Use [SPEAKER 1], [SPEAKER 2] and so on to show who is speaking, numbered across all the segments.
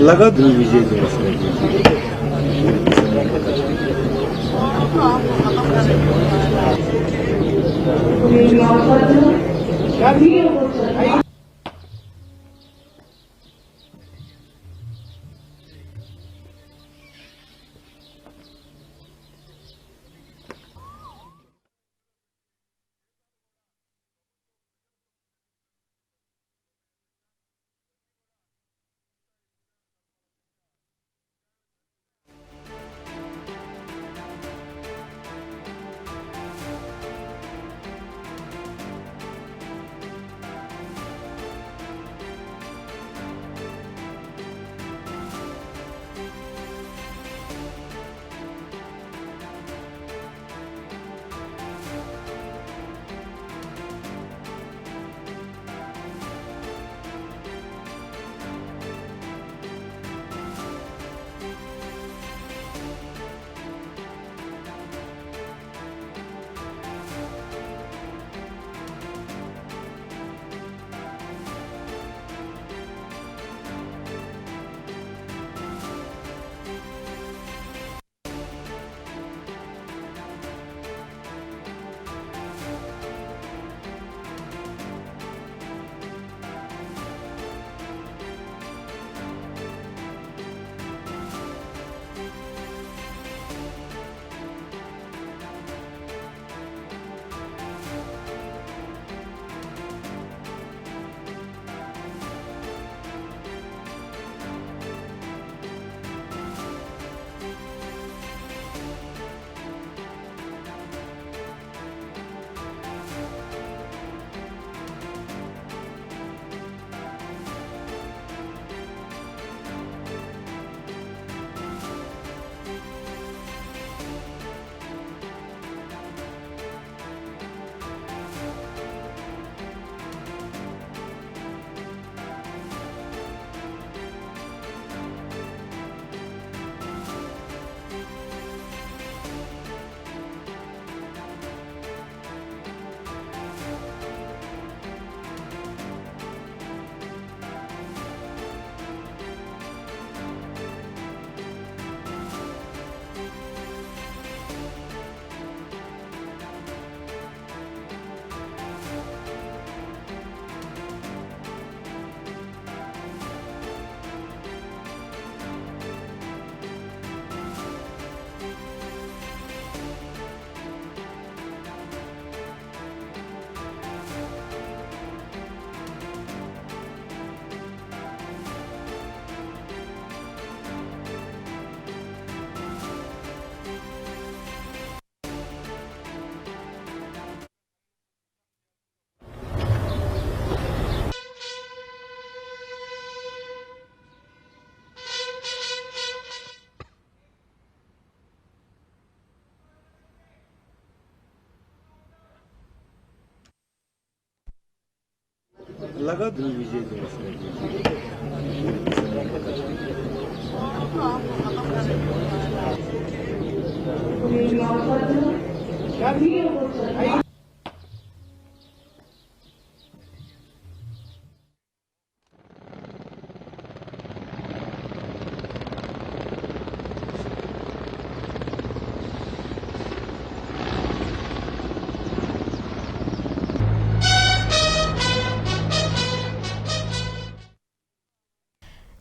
[SPEAKER 1] लगा ध्रुव विजय लगा ध्रुव विजय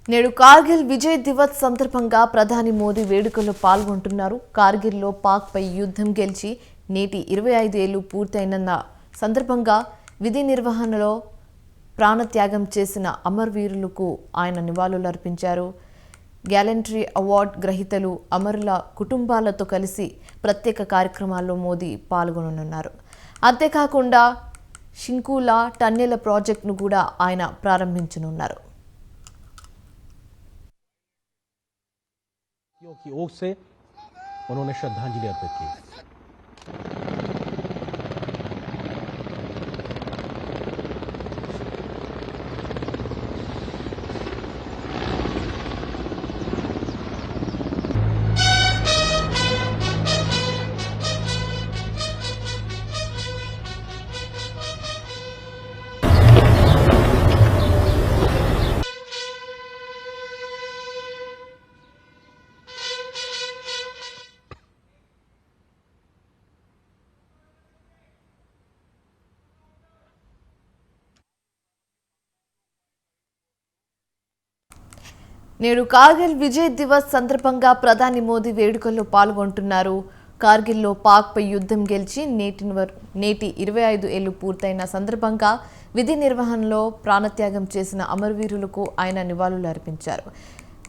[SPEAKER 2] నేడు కార్గిల్ విజయ్ దివస్ సందర్భంగా ప్రధాని మోదీ వేడుకల్లో పాల్గొంటున్నారు. కార్గిల్లో పాక్ పై యుద్ధం గెలిచి నేటి 25 ఏళ్లు పూర్తయిన సందర్భంగా విధి నిర్వహణలో ప్రాణత్యాగం చేసిన అమరవీరులకు ఆయన నివాళులర్పించారు. గ్యాలంటరీ అవార్డు గ్రహీతలు అమరుల కుటుంబాలతో కలిసి ప్రత్యేక కార్యక్రమాల్లో మోదీ పాల్గొననున్నారు. అంతేకాకుండా షింకులా టన్నెల ప్రాజెక్టును కూడా ఆయన ప్రారంభించనున్నారు.
[SPEAKER 3] की ओर से उन्होंने श्रद्धांजलि अर्पित की।
[SPEAKER 2] నేడు కార్గిల్ విజయ్ దివస్ సందర్భంగా ప్రధాని మోదీ వేడుకల్లో పాల్గొంటున్నారు. కార్గిల్లో పాక్పై యుద్ధం గెలిచి నేటి 25 ఏళ్లు పూర్తయిన సందర్భంగా విధి నిర్వహణలో ప్రాణత్యాగం చేసిన అమరవీరులకు ఆయన నివాళులు అర్పించారు.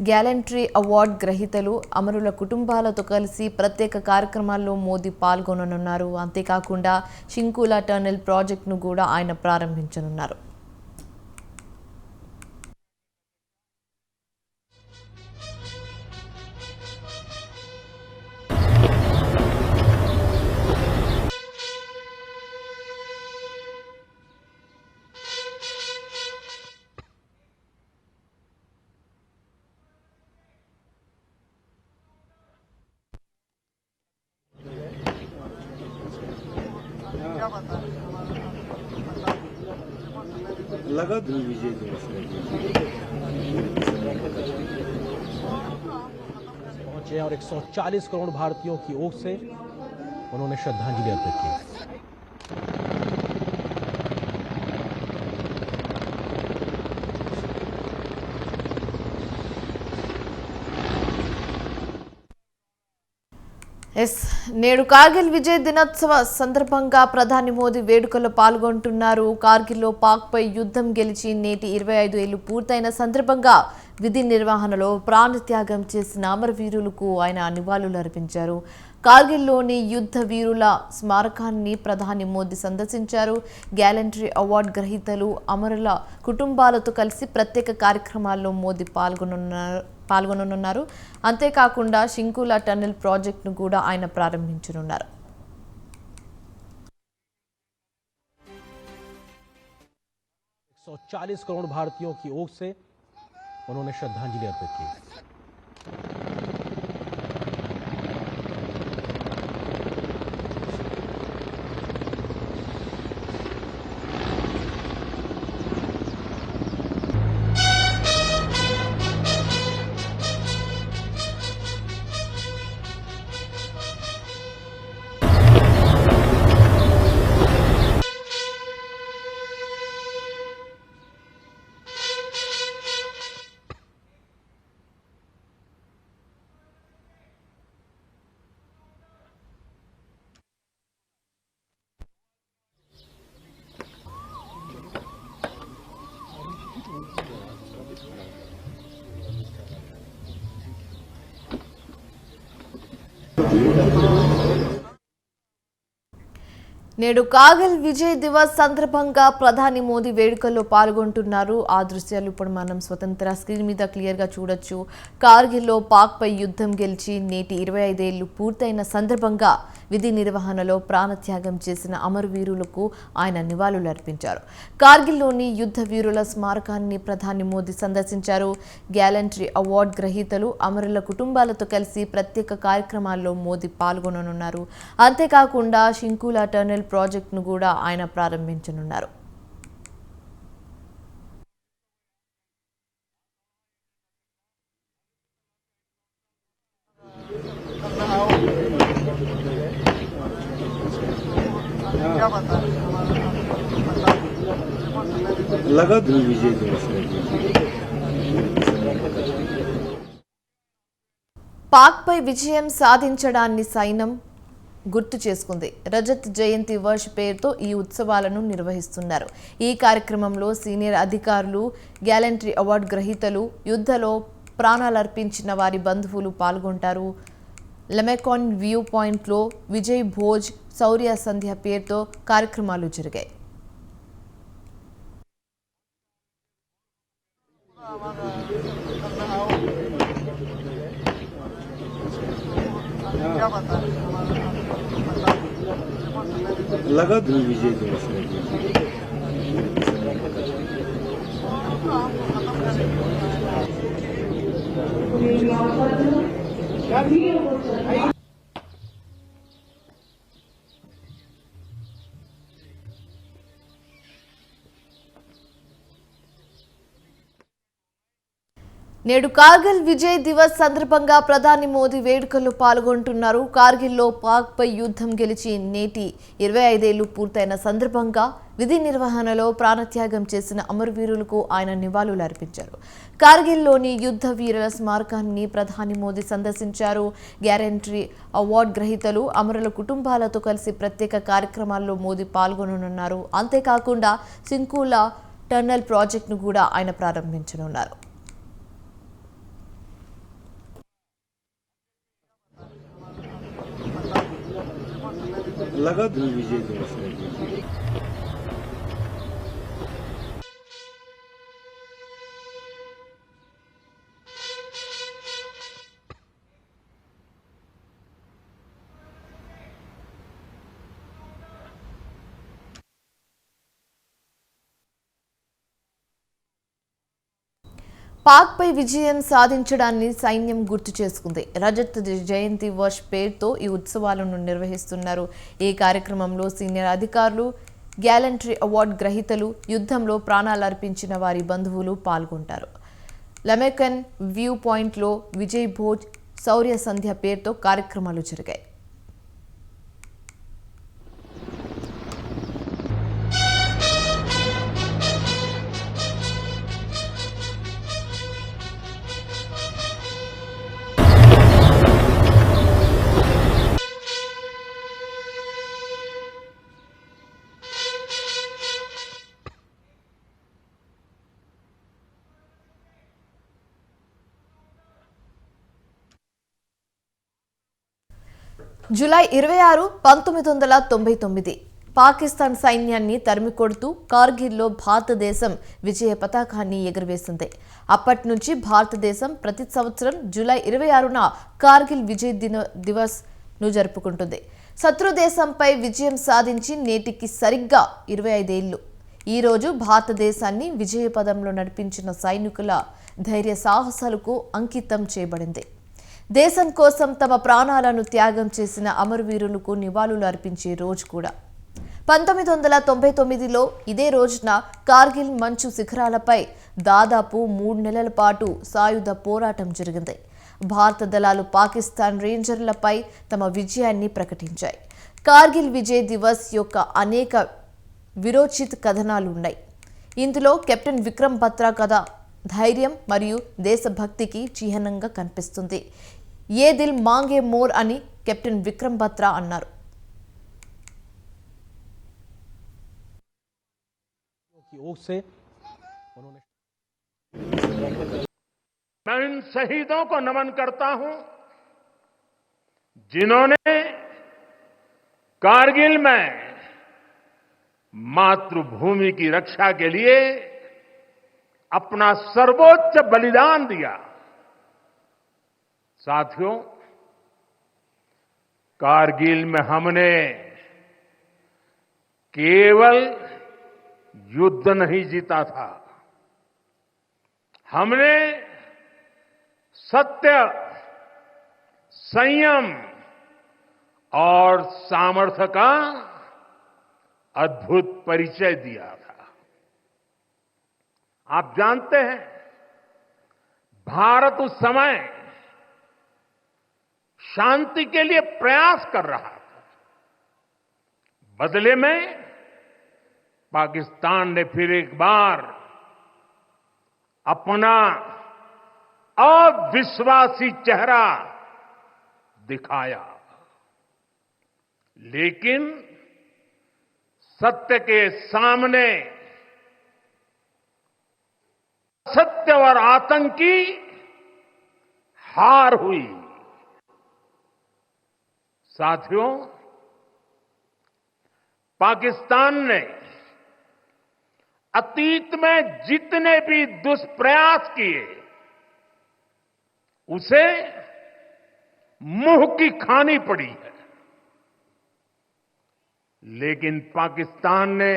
[SPEAKER 2] గ్యాలంటరీ అవార్డు గ్రహీతలు, అమరుల కుటుంబాలతో కలిసి ప్రత్యేక కార్యక్రమాల్లో మోదీ పాల్గొననున్నారు. అంతేకాకుండా షింకులా టన్నెల్ ప్రాజెక్టును కూడా ఆయన ప్రారంభించనున్నారు.
[SPEAKER 1] लगा ध्रुव विजय दिवस
[SPEAKER 3] पहुंचे और 140 करोड़ भारतीयों की ओर से उन्होंने श्रद्धांजलि अर्पित की।
[SPEAKER 2] నేడు కార్గిల్ విజయ్ దినోత్సవ సందర్భంగా ప్రధాని మోదీ వేడుకల్లో పాల్గొంటున్నారు. కార్గిల్లో పాక్పై యుద్ధం గెలిచి నేటి 25 ఏళ్లు పూర్తయిన సందర్భంగా విధి నిర్వహణలో ప్రాణత్యాగం చేసిన అమరవీరులకు ఆయన నివాళులు అర్పించారు. కార్గిల్లోని యుద్ధ వీరుల స్మారకాన్ని ప్రధాని మోదీ సందర్శించారు. గ్యాలంటరీ అవార్డు గ్రహీతలు, అమరుల కుటుంబాలతో కలిసి ప్రత్యేక కార్యక్రమాల్లో మోదీ పాల్గొననున్నారు. అంతేకాకుండా షింకులా టన్నెల్ ప్రాజెక్టును కూడా ఆయన ప్రారంభించనున్నారు.
[SPEAKER 3] सौ 40 करोड़ भारतीयों की ओर से उन्होंने श्रद्धांजलि अर्पित की।
[SPEAKER 2] నేడు కార్గిల్ విజయ్ దివస్ సందర్భంగా ప్రధాని మోదీ వేడుకల్లో పాల్గొంటున్నారు. ఆ దృశ్యాలు ఇప్పుడు మనం స్వతంత్ర స్క్రీన్ మీద క్లియర్గా చూడొచ్చు. కార్గిల్లో పాక్పై యుద్ధం గెలిచి నేటి 25 ఏళ్లు పూర్తయిన సందర్భంగా విధి నిర్వహణలో ప్రాణత్యాగం చేసిన అమరవీరులకు ఆయన నివాళులు అర్పించారు. కార్గిల్లోని యుద్ధ వీరుల స్మారకాన్ని ప్రధాని మోదీ సందర్శించారు. గ్యాలంటరీ అవార్డు గ్రహీతలు, అమరుల కుటుంబాలతో కలిసి ప్రత్యేక కార్యక్రమాల్లో మోదీ పాల్గొననున్నారు. అంతేకాకుండా షింకులా టన్నెల్ ప్రాజెక్టును కూడా ఆయన ప్రారంభించనున్నారు.
[SPEAKER 1] लगा ध्रुव विजय दिवस
[SPEAKER 2] పాక్పై విజయం సాధించడాన్ని సైన్యం గుర్తు చేసుకుంది. రజత్ జయంతి వర్ష్ పేరుతో ఈ ఉత్సవాలను నిర్వహిస్తున్నారు. ఈ కార్యక్రమంలో సీనియర్ అధికారులు, గ్యాలంటరీ అవార్డు గ్రహీతలు, యుద్ధలో ప్రాణాలర్పించిన వారి బంధువులు పాల్గొంటారు. లెమెకాన్ వ్యూ పాయింట్లో విజయ్ భోజ్, శౌర్య సంధ్య పేరుతో కార్యక్రమాలు జరిగాయి.
[SPEAKER 1] लगा ध्रुव विजय दिवस
[SPEAKER 2] నేడు కార్గిల్ విజయ్ దివస్ సందర్భంగా ప్రధాని మోదీ వేడుకల్లో పాల్గొంటున్నారు. కార్గిల్లో పాక్ పై యుద్ధం గెలిచి నేటి 25 ఏళ్లు పూర్తయిన సందర్భంగా విధి నిర్వహణలో ప్రాణత్యాగం చేసిన అమరవీరులకు ఆయన నివాళులు అర్పించారు. కార్గిల్లోని యుద్ధ వీరుల స్మారకాన్ని ప్రధాని మోదీ సందర్శించారు. గ్యారంటీ అవార్డు గ్రహీతలు అమరుల కుటుంబాలతో కలిసి ప్రత్యేక కార్యక్రమాల్లో మోదీ పాల్గొననున్నారు. అంతేకాకుండా సింకూలా టన్నెల్ ప్రాజెక్టును కూడా ఆయన ప్రారంభించనున్నారు.
[SPEAKER 1] लगा ध्रुव विजय दिवस है।
[SPEAKER 2] పాక్ పై విజయం సాధించడాన్ని సైన్యం గుర్తు చేసుకుంది. రజత్ జయంతి వర్ష్ పేరుతో ఈ ఉత్సవాలను నిర్వహిస్తున్నారు. ఈ కార్యక్రమంలో సీనియర్ అధికారులు, గ్యాలంటరీ అవార్డు గ్రహీతలు, యుద్ధంలో ప్రాణాలర్పించిన వారి బంధువులు పాల్గొంటారు. లమెకన్ వ్యూ పాయింట్లో విజయ్ భోజ్ శౌర్య సంధ్య పేరుతో కార్యక్రమాలు జరిగాయి. జూలై 26, 1999 పాకిస్తాన్ సైన్యాన్ని తరిమికొడుతూ కార్గిల్లో భారతదేశం విజయ పతాకాన్ని ఎగురవేసింది. అప్పటి నుంచి భారతదేశం ప్రతి సంవత్సరం జూలై 26న కార్గిల్ విజయ్ దివస్ ను జరుపుకుంటుంది. శత్రు దేశంపై విజయం సాధించి నేటికి సరిగ్గా 25 ఏళ్లు. ఈ రోజు భారతదేశాన్ని విజయ పదంలో నడిపించిన సైనికుల ధైర్య సాహసాలకు అంకితం చేయబడింది. దేశం కోసం తమ ప్రాణాలను త్యాగం చేసిన అమరవీరులకు నివాళులు అర్పించే రోజు కూడా. 1999లో ఇదే రోజున కార్గిల్ మంచు శిఖరాలపై దాదాపు 3 నెలల పాటు సాయుధ పోరాటం జరిగింది. భారత దళాలు పాకిస్తాన్ రేంజర్లపై తమ విజయాన్ని ప్రకటించాయి. కార్గిల్ విజయ్ దివస్ యొక్క అనేక విరోచిత కథనాలు ఉన్నాయి. ఇందులో కెప్టెన్ విక్రమ్ బత్రా కథ ధైర్యం మరియు దేశభక్తికి చిహ్నంగా కనిపిస్తుంది. ఏ దిల్ మాంగే మోర్ అని కెప్టెన్ విక్రమ్ బత్రా అన్నారు.
[SPEAKER 4] मैं इन शहीदों को नमन करता हूं जिन्होंने कारगिल में मातृभूमि की रक्षा के लिए अपना सर्वोच्च बलिदान दिया। साथियों, कारगिल में हमने केवल युद्ध नहीं जीता था, हमने सत्य, संयम और सामर्थ्य का अद्भुत परिचय दिया था। आप जानते हैं, भारत उस समय शांति के लिए प्रयास कर रहा था। बदले में पाकिस्तान ने फिर एक बार अपना अविश्वासी चेहरा दिखाया, लेकिन सत्य के सामने सत्य और आतंक की हार हुई। साथियों, पाकिस्तान ने अतीत में जितने भी दुष्प्रयास किए उसे मुंह की खानी पड़ी है, लेकिन पाकिस्तान ने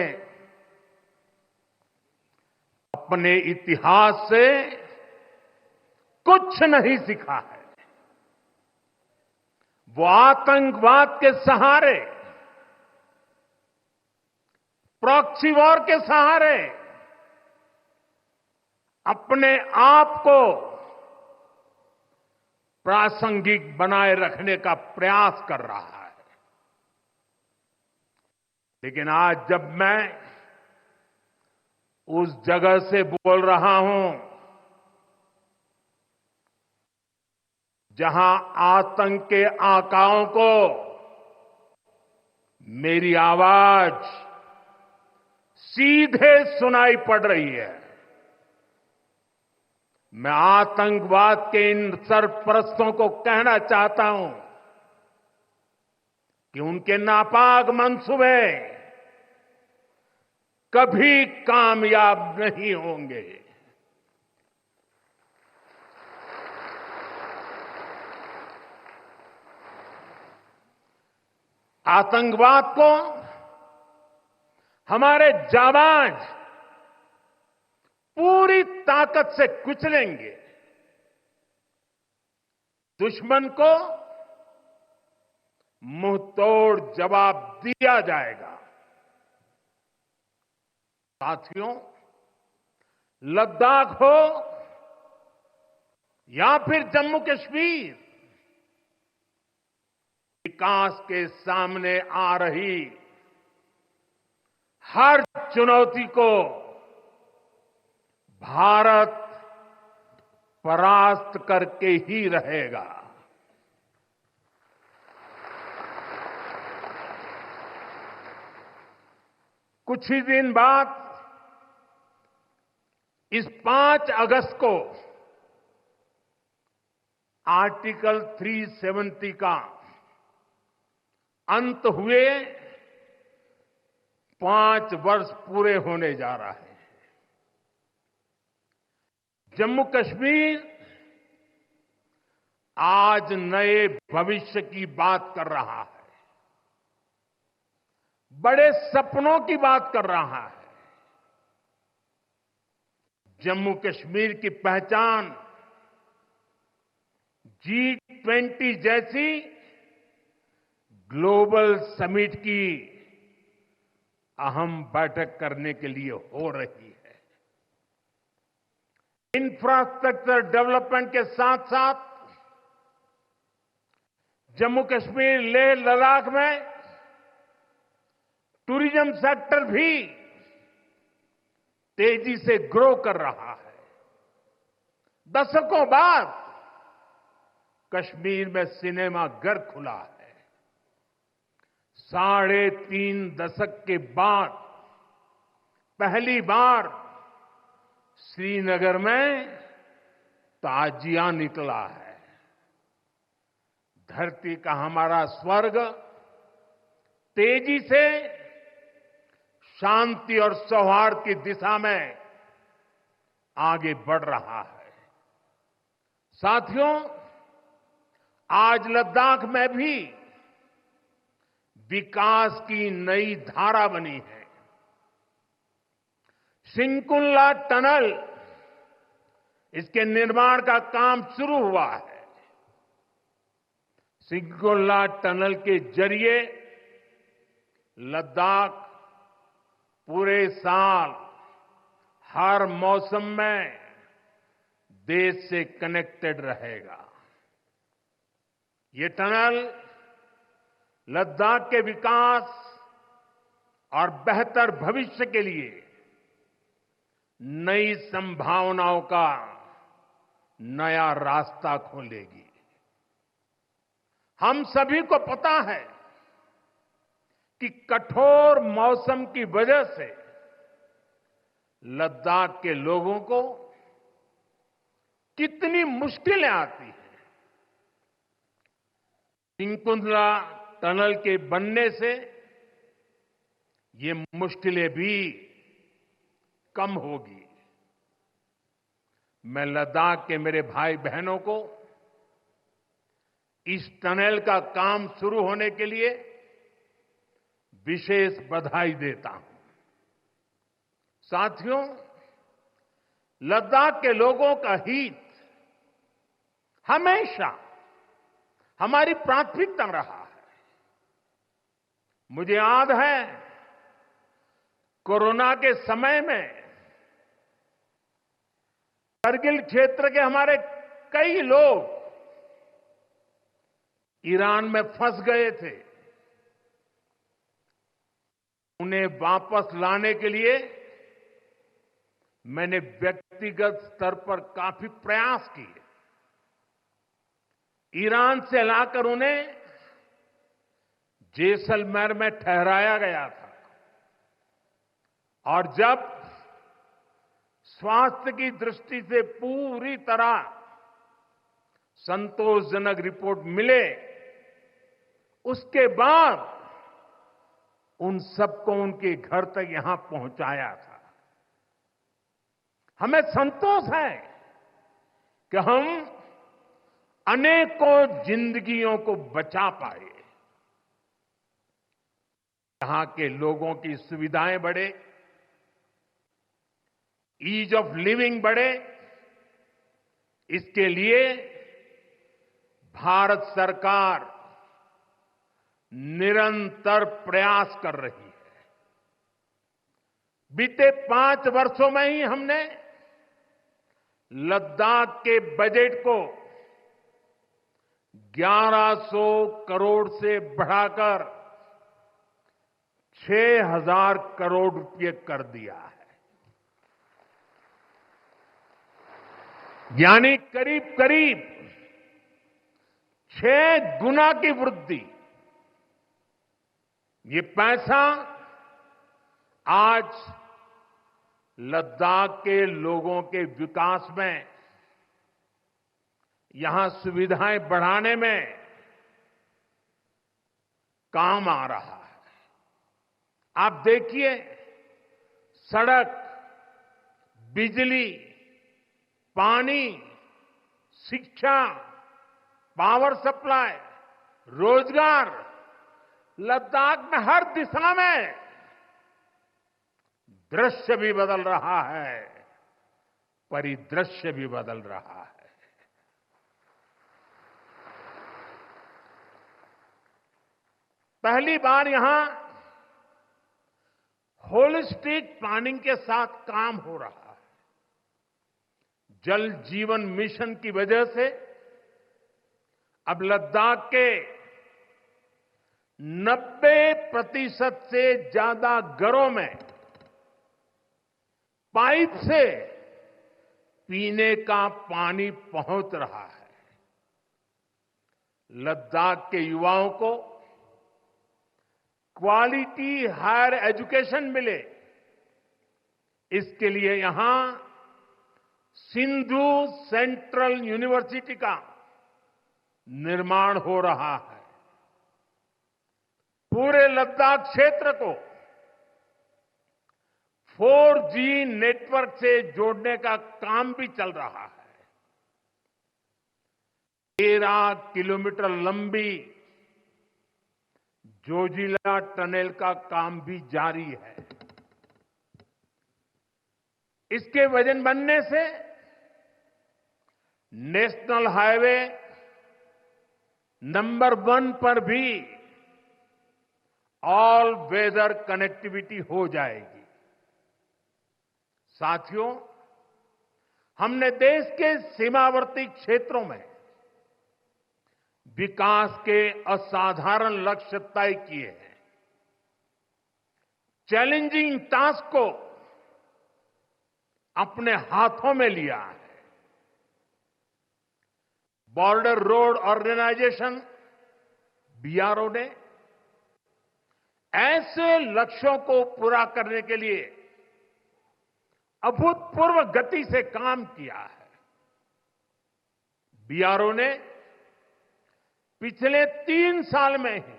[SPEAKER 4] अपने इतिहास से कुछ नहीं सीखा है। वो आतंकवाद के सहारे, प्रॉक्सी वॉर के सहारे अपने आप को प्रासंगिक बनाए रखने का प्रयास कर रहा है। लेकिन आज जब मैं उस जगह से बोल रहा हूं जहां आतंक के आकाओं को मेरी आवाज सीधे सुनाई पड़ रही है, मैं आतंकवाद के इन सरपरस्तों को कहना चाहता हूं कि उनके नापाक मंसूबे कभी कामयाब नहीं होंगे। आतंकवाद को हमारे जाबाज पूरी ताकत से कुचलेंगे, दुश्मन को मुंहतोड़ जवाब दिया जाएगा। साथियों, लद्दाख हो या फिर जम्मू कश्मीर, विकास के सामने आ रही हर चुनौती को भारत परास्त करके ही रहेगा। कुछ ही दिन बाद इस 5 अगस्त को आर्टिकल 370 का अंत हुए 5 वर्ष पूरे होने जा रहा है। जम्मू कश्मीर आज नए भविष्य की बात कर रहा है, बड़े सपनों की बात कर रहा है। जम्मू कश्मीर की पहचान G20 जैसी ग्लोबल समिट की अहम बैठक करने के लिए हो रही है। इंफ्रास्ट्रक्चर डेवलपमेंट के साथ साथ जम्मू कश्मीर लेह लद्दाख में टूरिज्म सेक्टर भी तेजी से ग्रो कर रहा है। दशकों बाद कश्मीर में सिनेमा घर खुला है। 3.5 दशक के बाद पहली बार श्रीनगर में ताजिया निकला है। धरती का हमारा स्वर्ग तेजी से शांति और सौहार्द की दिशा में आगे बढ़ रहा है। साथियों, आज लद्दाख में भी विकास की नई धारा बनी है। सिंकुल्ला टनल, इसके निर्माण का काम शुरू हुआ है। सिंकुल्ला टनल के जरिए लद्दाख पूरे साल हर मौसम में देश से कनेक्टेड रहेगा। ये टनल लद्दाख के विकास और बेहतर भविष्य के लिए नई संभावनाओं का नया रास्ता खोलेगी। हम सभी को पता है कि कठोर मौसम की वजह से लद्दाख के लोगों को कितनी मुश्किलें आती हैं। सिंकुल्ला टनल के बनने से ये मुश्किलें भी कम होगी। मैं लद्दाख के मेरे भाई बहनों को इस टनल का काम शुरू होने के लिए विशेष बधाई देता हूं। साथियों, लद्दाख के लोगों का हित हमेशा हमारी प्राथमिकता रहा है। मुझे याद है कोरोना के समय में करगिल क्षेत्र के हमारे कई लोग ईरान में फंस गए थे, उन्हें वापस लाने के लिए मैंने व्यक्तिगत स्तर पर काफी प्रयास किए। ईरान से लाकर उन्हें जैसलमेर में ठहराया गया था और जब स्वास्थ्य की दृष्टि से पूरी तरह संतोषजनक रिपोर्ट मिले, उसके बाद उन सबको उनके घर तक यहां पहुंचाया था। हमें संतोष है कि हम अनेकों जिंदगियों को बचा पाए। यहां के लोगों की सुविधाएं बढ़े, ईज ऑफ लिविंग बढ़े, इसके लिए भारत सरकार निरंतर प्रयास कर रही है। बीते 5 वर्षों में ही हमने लद्दाख के बजट को 1100 करोड़ से बढ़ाकर 6000 करोड़ रुपए कर दिया है, यानी करीब करीब 6 गुना की वृद्धि। ये पैसा आज लद्दाख के लोगों के विकास में, यहां सुविधाएं बढ़ाने में काम आ रहा है। आप देखिए, सड़क, बिजली, पानी, शिक्षा, पावर सप्लाई, रोजगार, लद्दाख में हर दिशा में दृश्य भी बदल रहा है, परिदृश्य भी बदल रहा है। पहली बार यहां होलिस्टिक प्लानिंग के साथ काम हो रहा है। जल जीवन मिशन की वजह से अब लद्दाख के 90% से ज्यादा घरों में पाइप से पीने का पानी पहुंच रहा है। लद्दाख के युवाओं को क्वालिटी हायर एजुकेशन मिले, इसके लिए यहां सिंधु सेंट्रल यूनिवर्सिटी का निर्माण हो रहा है। पूरे लद्दाख क्षेत्र को 4G नेटवर्क से जोड़ने का काम भी चल रहा है। 13 किलोमीटर लंबी जोजिला टनल का काम भी जारी है। इसके वजन बनने से नेशनल हाईवे नंबर 1 पर भी ऑल वेदर कनेक्टिविटी हो जाएगी। साथियों, हमने देश के सीमावर्ती क्षेत्रों में विकास के असाधारण लक्ष्य तय किए हैं। चैलेंजिंग टास्क को अपने हाथों में लिया है। बॉर्डर रोड ऑर्गेनाइजेशन बीआरओ ने ऐसे लक्ष्यों को पूरा करने के लिए अभूतपूर्व गति से काम किया है। बीआरओ ने पिछले 3 साल में ही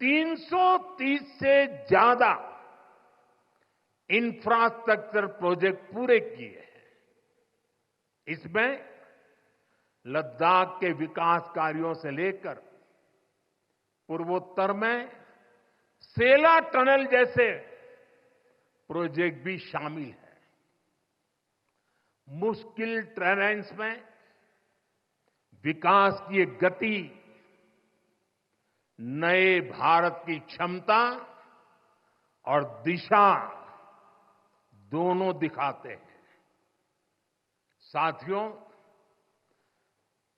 [SPEAKER 4] 330 से ज्यादा इंफ्रास्ट्रक्चर प्रोजेक्ट पूरे किए हैं। इसमें लद्दाख के विकास कार्यों से लेकर पूर्वोत्तर में सेला टनल जैसे प्रोजेक्ट भी शामिल है। मुश्किल टेरेन्स में विकास की ये गति नए भारत की क्षमता और दिशा दोनों दिखाते हैं। साथियों,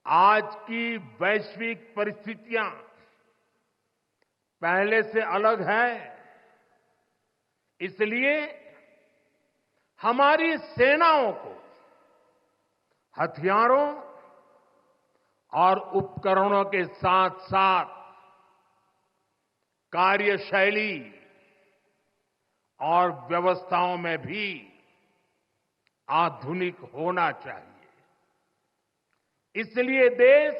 [SPEAKER 4] आज की वैश्विक परिस्थितियां पहले से अलग है, इसलिए हमारी सेनाओं को हथियारों और उपकरणों के साथ साथ कार्यशैली और व्यवस्थाओं में भी आधुनिक होना चाहिए। इसलिए देश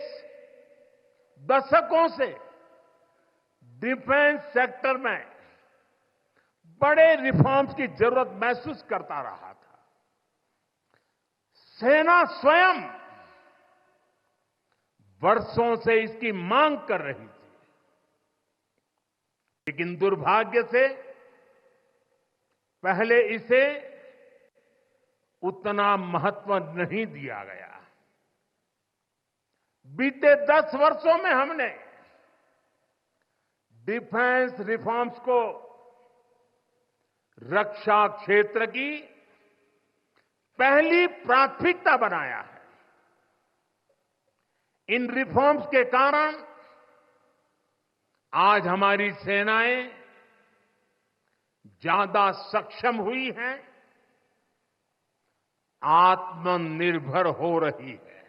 [SPEAKER 4] दशकों से डिफेंस सेक्टर में बड़े रिफॉर्म्स की जरूरत महसूस करता रहा था। सेना स्वयं वर्षों से इसकी मांग कर रही थी, लेकिन दुर्भाग्य से पहले इसे उतना महत्व नहीं दिया गया। बीते 10 वर्षों में हमने डिफेंस रिफॉर्म्स को रक्षा क्षेत्र की पहली प्राथमिकता बनाया है। इन रिफॉर्म्स के कारण आज हमारी सेनाएं ज्यादा सक्षम हुई हैं, आत्मनिर्भर हो रही है।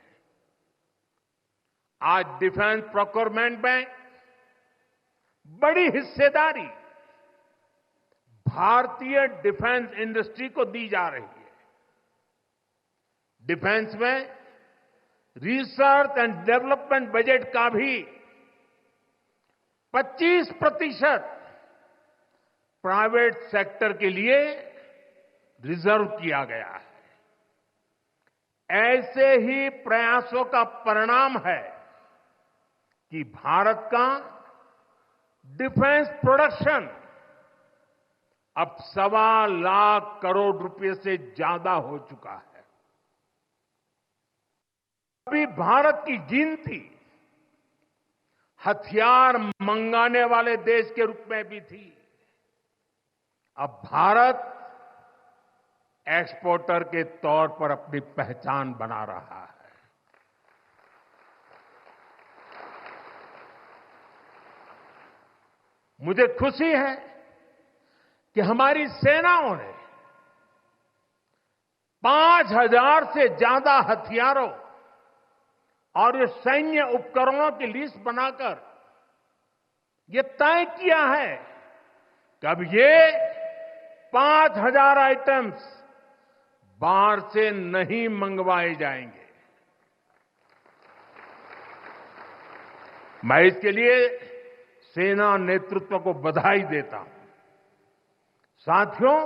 [SPEAKER 4] आज डिफेंस प्रोक्योरमेंट में बड़ी हिस्सेदारी भारतीय डिफेंस इंडस्ट्री को दी जा रही है। डिफेंस में रिसर्च एंड डेवलपमेंट बजट का भी 25% प्राइवेट सेक्टर के लिए रिजर्व किया गया है। ऐसे ही प्रयासों का परिणाम है कि भारत का डिफेंस प्रोडक्शन अब 1.25 लाख करोड़ रुपए से ज्यादा हो चुका है। अभी भारत की गिनती हथियार मंगाने वाले देश के रूप में भी थी। अब भारत एक्सपोर्टर के तौर पर अपनी पहचान बना रहा है। मुझे खुशी है कि हमारी सेनाओं ने 5,000 से ज्यादा हथियारों और सैन्य उपकरणों की लिस्ट बनाकर ये तय किया है कि अब ये 5,000 आइटम्स बाहर से नहीं मंगवाए जाएंगे। मैं इसके लिए सेना नेतृत्व को बधाई देता हूं। साथियों,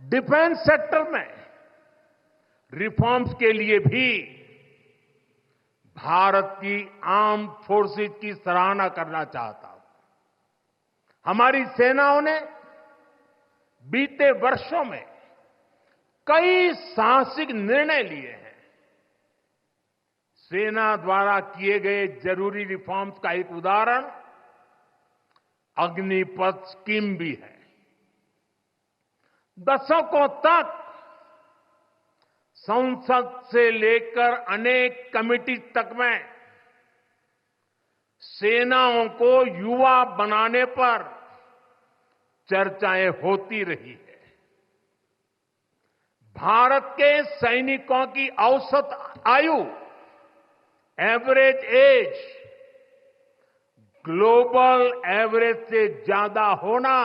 [SPEAKER 4] डिफेंस सेक्टर में रिफॉर्म्स के लिए भी भारत की आर्म्ड फोर्सेज की सराहना करना चाहता हूं। हमारी सेनाओं ने बीते वर्षों में कई साहसिक निर्णय लिए हैं। सेना द्वारा किए गए जरूरी रिफॉर्म्स का एक उदाहरण अग्निपथ स्कीम भी है। दशकों तक संसद से लेकर अनेक कमेटी तक में सेनाओं को युवा बनाने पर चर्चाएं होती रही है। भारत के सैनिकों की औसत आयु, एवरेज एज, ग्लोबल एवरेज से ज्यादा होना,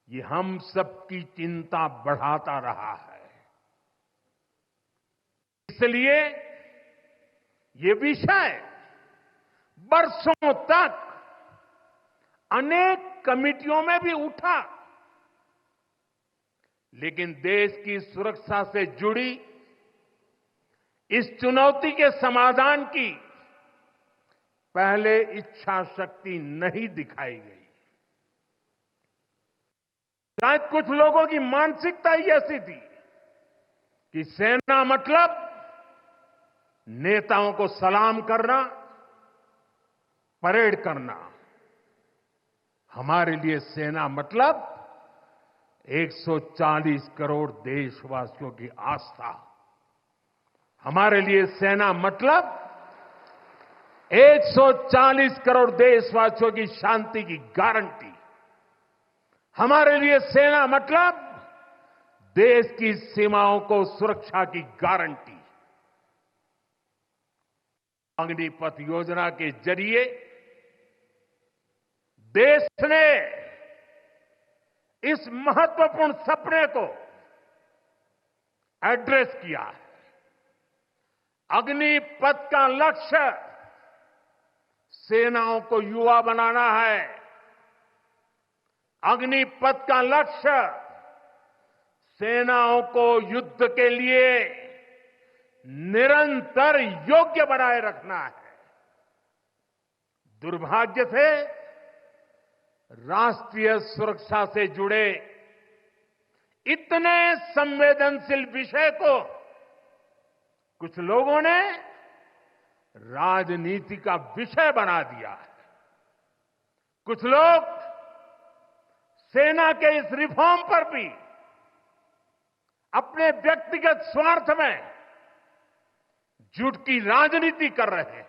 [SPEAKER 4] ये हम सबकी चिंता बढ़ाता रहा है। इसलिए ये विषय वर्षों तक अनेक कमिटियों में भी उठा, लेकिन देश की सुरक्षा से जुड़ी इस चुनौती के समाधान की पहले इच्छा शक्ति नहीं दिखाई गई। शायद कुछ लोगों की मानसिकता ही ऐसी थी कि सेना मतलब नेताओं को सलाम करना, परेड करना। हमारे लिए सेना मतलब 140 करोड़ देशवासियों की आस्था, हमारे लिए सेना मतलब 140 करोड़ देशवासियों की शांति की गारंटी। हमारे लिए सेना मतलब देश की सीमाओं को सुरक्षा की गारंटी। अग्निपथ योजना के जरिए देश ने इस महत्वपूर्ण सपने को एड्रेस किया है। अग्निपथ का लक्ष्य सेनाओं को युवा बनाना है। अग्निपथ का लक्ष्य सेनाओं को युद्ध के लिए निरंतर योग्य बनाए रखना है। दुर्भाग्य से राष्ट्रीय सुरक्षा से जुड़े इतने संवेदनशील विषय को कुछ लोगों ने राजनीति का विषय बना दिया है। कुछ लोग सेना के इस रिफॉर्म पर भी अपने व्यक्तिगत स्वार्थ में झूठ की राजनीति कर रहे हैं।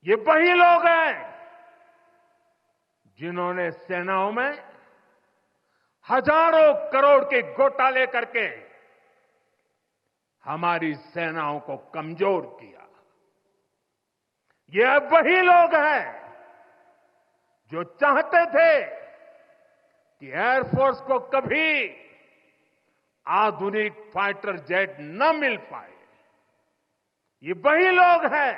[SPEAKER 4] ये वही लोग हैं जिन्होंने सेनाओं में हजारों करोड़ के घोटाले करके हमारी सेनाओं को कमजोर किया। ये अब वही लोग हैं जो चाहते थे कि एयरफोर्स को कभी आधुनिक फाइटर जेट न मिल पाए। ये वही लोग हैं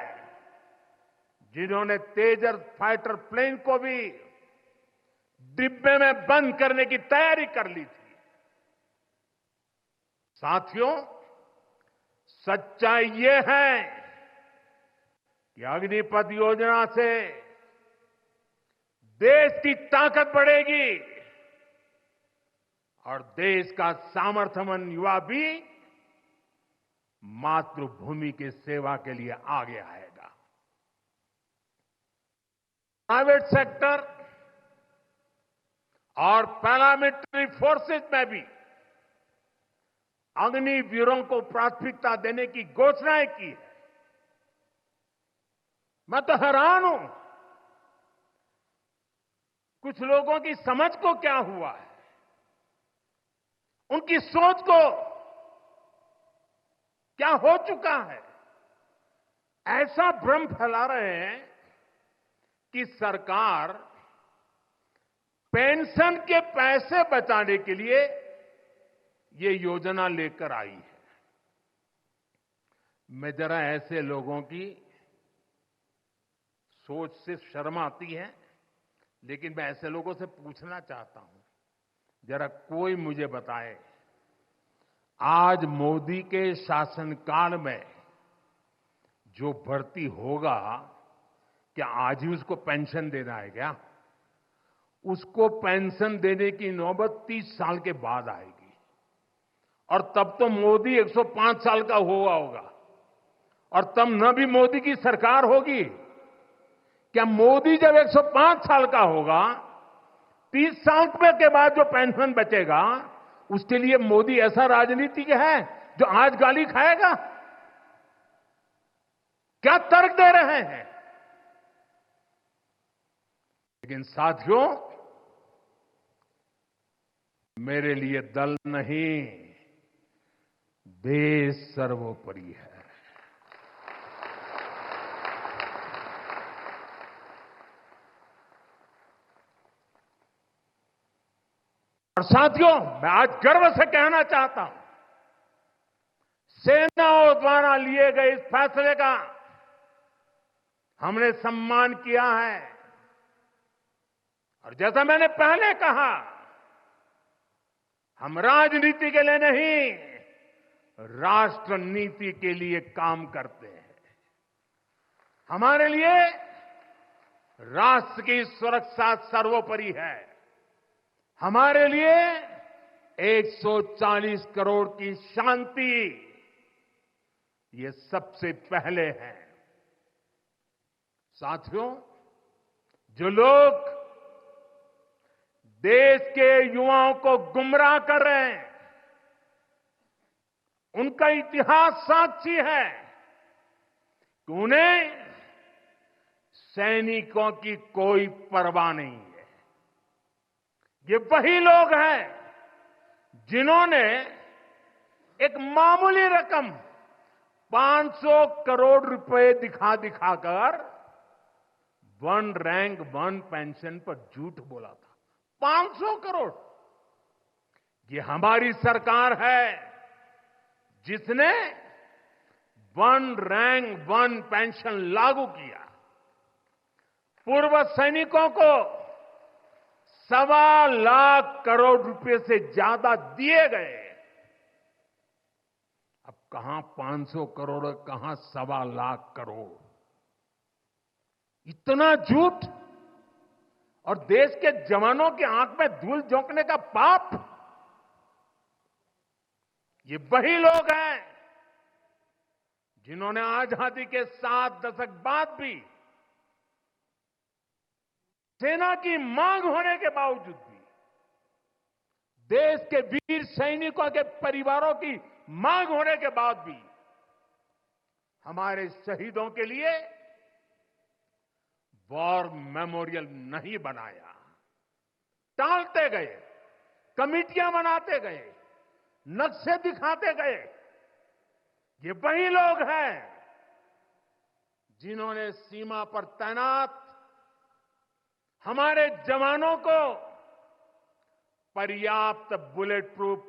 [SPEAKER 4] जिन्होंने तेजस फाइटर प्लेन को भी डिब्बे में बंद करने की तैयारी कर ली थी। साथियों, सच्चाई ये है कि अग्निपथ योजना से देश की ताकत बढ़ेगी और देश का सामर्थ्यवान युवा भी मातृभूमि की सेवा के लिए आगे आएगा। प्राइवेट सेक्टर और पैरामिलिट्री फोर्सेस में भी अग्निवीरों को प्राथमिकता देने की घोषणाएं की है। मैं तो हैरान हूं, कुछ लोगों की समझ को क्या हुआ है, उनकी सोच को क्या हो चुका है। ऐसा भ्रम फैला रहे हैं कि सरकार पेंशन के पैसे बचाने के लिए ये योजना लेकर आई है। मैं जरा ऐसे लोगों की सोच से शर्म आती है, लेकिन मैं ऐसे लोगों से पूछना चाहता हूं, जरा कोई मुझे बताए, आज मोदी के शासनकाल में जो भर्ती होगा, क्या आज ही उसको पेंशन देना है क्या? उसको पेंशन देने की नौबत 30 साल के बाद आएगी और तब तो मोदी 105 साल का हुआ होगा और तब न भी मोदी की सरकार होगी। क्या मोदी जब 105 साल का होगा, 30 साल के बाद जो पेंशन बचेगा उसके लिए मोदी ऐसा राजनीतिक है जो आज गाली खाएगा? क्या तर्क दे रहे हैं? लेकिन साथियों, मेरे लिए दल नहीं, देश सर्वोपरि है। और साथियों, मैं आज गर्व से कहना चाहता हूं, सेनाओं द्वारा लिए गए इस फैसले का हमने सम्मान किया है। और जैसा मैंने पहले कहा, हम राजनीति के लिए नहीं, राष्ट्र नीति के लिए काम करते हैं। हमारे लिए राष्ट्र की सुरक्षा सर्वोपरि है। हमारे लिए 140 करोड़ की शांति ये सबसे पहले है। साथियों, जो लोग देश के युवाओं को गुमराह कर रहे हैं, उनका इतिहास साक्षी है कि उन्हें सैनिकों की कोई परवाह नहीं है। ये वही लोग हैं जिन्होंने एक मामूली रकम 500 करोड़ रुपए दिखाकर वन रैंक वन पेंशन पर झूठ बोला था। 500 करोड़। ये हमारी सरकार है जिसने वन रैंक वन पेंशन लागू किया। पूर्व सैनिकों को 1.25 लाख करोड़ रुपए से ज्यादा दिए गए। अब कहां 500 करोड़, कहां 1.25 लाख करोड़। इतना झूठ और देश के जवानों की आंख में धूल झोंकने का पाप। ये वही लोग हैं जिन्होंने आजादी के 7 दशक बाद भी सेना की मांग होने के बावजूद भी, देश के वीर सैनिकों के परिवारों की मांग होने के बाद भी हमारे शहीदों के लिए वॉर मेमोरियल नहीं बनाया। टालते गए, कमिटियां बनाते गए, नक्शे दिखाते गए। ये वही लोग हैं जिन्होंने सीमा पर तैनात हमारे जवानों को पर्याप्त बुलेट प्रूफ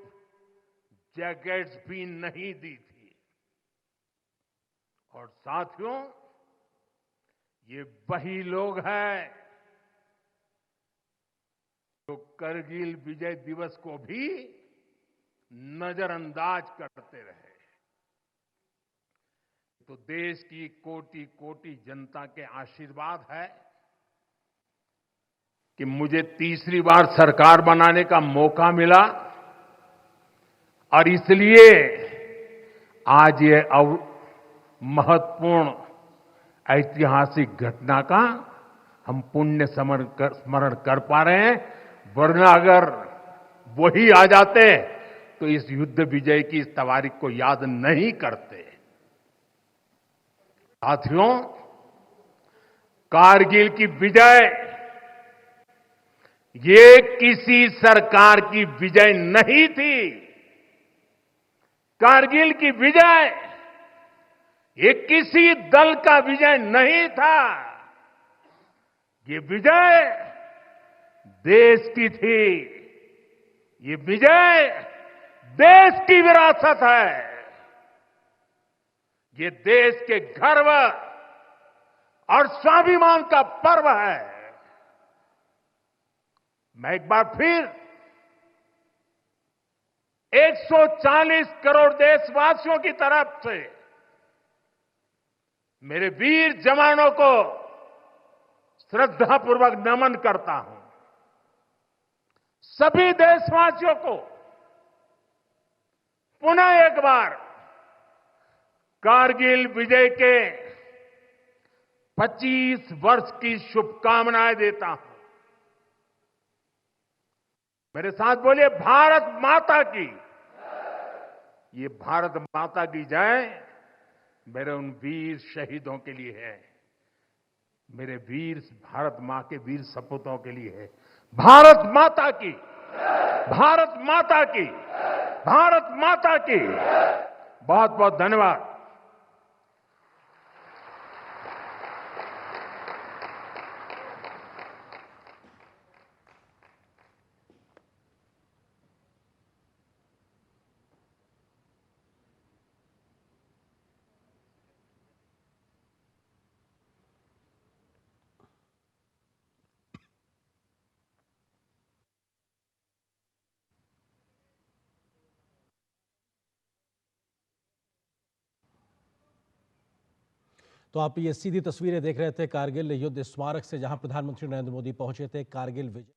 [SPEAKER 4] जैकेट्स भी नहीं दी थी। और साथियों, ये वही लोग हैं जो करगिल विजय दिवस को भी नजरअंदाज करते रहे। तो देश की कोटि कोटि जनता के आशीर्वाद है कि मुझे तीसरी बार सरकार बनाने का मौका मिला और इसलिए आज ये महत्वपूर्ण ऐतिहासिक घटना का हम पुण्य स्मरण कर पा रहे हैं। वरना अगर वही आ जाते तो इस युद्ध विजय की इस तारीख को याद नहीं करते। साथियों, कारगिल की विजय ये किसी सरकार की विजय नहीं थी। कारगिल की विजय ये किसी दल का विजय नहीं था। ये विजय देश की थी। ये विजय देश की विरासत है। ये देश के गर्व और स्वाभिमान का पर्व है। मैं एक बार फिर 140 करोड़ देशवासियों की तरफ से मेरे वीर जवानों को श्रद्धापूर्वक नमन करता हूं। सभी देशवासियों को पुनः एक बार कारगिल विजय के 25 वर्ष की शुभकामनाएं देता हूं। मेरे साथ बोलिए, भारत माता की। ये भारत माता की जय मेरे उन वीर शहीदों के लिए है, मेरे वीर भारत मां के वीर सपूतों के लिए है। भारत माता की, भारत माता की, भारत माता की। बहुत बहुत धन्यवाद।
[SPEAKER 3] तो आप ये सीधी तस्वीरें देख रहे थे कारगिल युद्ध स्मारक से, जहां प्रधानमंत्री नरेंद्र मोदी पहुंचे थे। कारगिल विजय